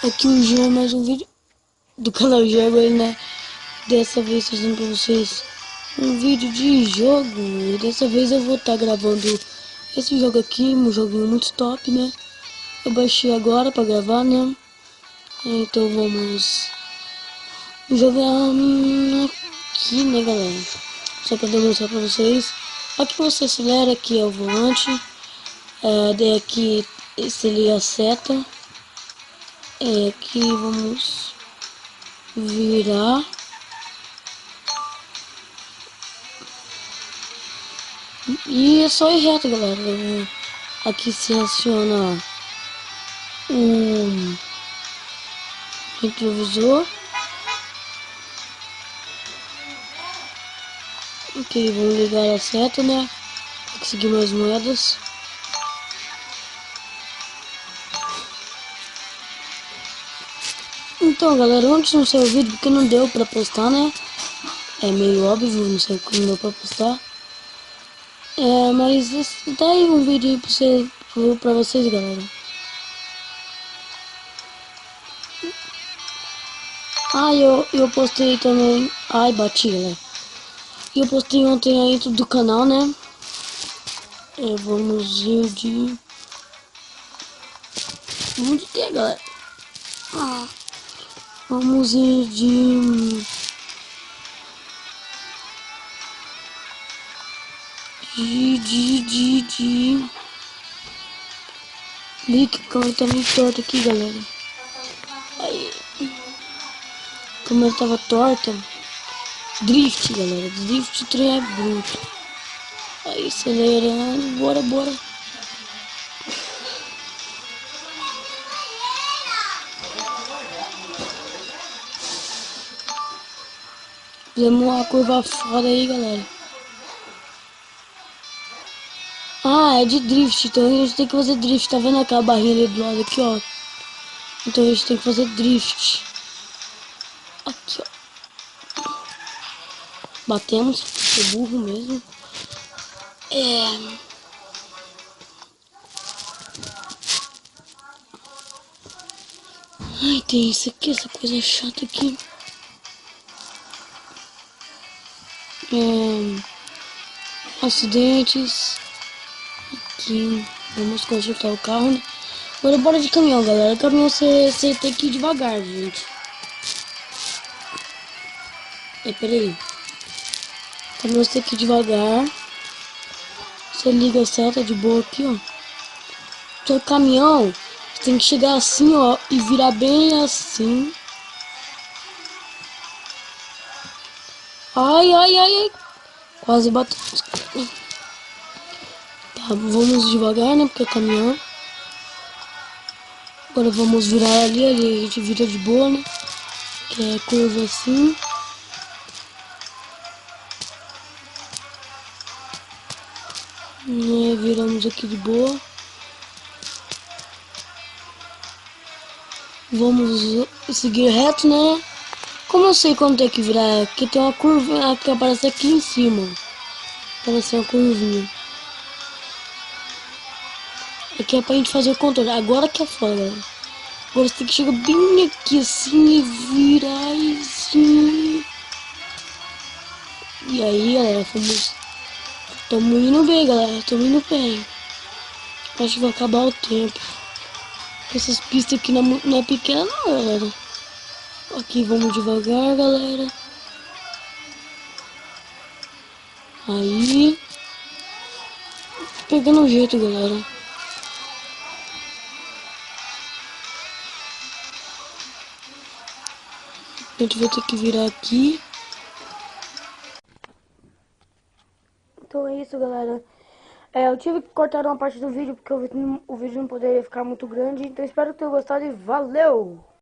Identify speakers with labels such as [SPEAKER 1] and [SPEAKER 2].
[SPEAKER 1] Aqui o Jean, mais um vídeo do canal Jaguar, né? Dessa vez fazendo pra vocês um vídeo de jogo. E dessa vez eu vou estar gravando esse jogo aqui, um joguinho muito top, né? Eu baixei agora pra gravar, né? Então vamos jogar aqui, né, galera? Só pra demonstrar pra vocês. Aqui você acelera, aqui é o volante. Daí aqui seria a seta. Aqui vamos virar. E é só ir reto, galera. Aqui se aciona um retrovisor. Ok, vamos ligar a seta, né? Pra conseguir mais moedas. Então, galera, ontem não saiu o vídeo porque não deu pra postar, né? É meio óbvio, não sei como não deu pra postar. Mas tá aí um vídeo pra vocês, galera. Eu postei também. Ai, bati, galera. E eu postei ontem a intro do canal, né? Vamos ir de... Vamos ter, galera. Vamos ir de... Lique, a câmera tá meio torta aqui, galera. Aí. A câmera tava torta. Drift, galera. Drift trem é bruto. Aí, acelerando. Bora. Fizemos uma curva foda aí, galera. É de drift, então a gente tem que fazer drift. Tá vendo aquela barrinha ali do lado aqui, ó? Então a gente tem que fazer drift. Aqui, ó. Batemos, sou burro mesmo. Ai, tem isso aqui, essa coisa chata aqui. Acidentes. Aqui, vamos consertar o carro, né? Agora bora de caminhão, galera. Caminhão você tem que ir devagar, gente. Peraí. Caminhão você tem que ir devagar. Você liga a seta de boa aqui, ó. Seu caminhão, você tem que chegar assim, ó, e virar bem assim. Ai. Quase bateu. Tá, vamos devagar, né? Porque é caminhão. Agora vamos virar ali a gente vira de boa, né? Que é curva assim. Viramos aqui de boa. Vamos seguir reto, né? Como eu sei quando tem que virar? Aqui tem uma curva que aparece aqui em cima. Aparece uma curvinha. Aqui é pra gente fazer o controle. Agora que é foda, galera. Agora você tem que chegar bem aqui assim e virar assim. E aí, galera, tamo indo bem, galera. Tamo indo bem. Acho que vai acabar o tempo. Essas pistas aqui não é pequena, não, galera. Aqui vamos devagar, galera. Aí. Pegando o jeito, galera. A gente vai ter que virar aqui. Então é isso, galera. Eu tive que cortar uma parte do vídeo porque o vídeo não poderia ficar muito grande. Então espero que tenham gostado e valeu!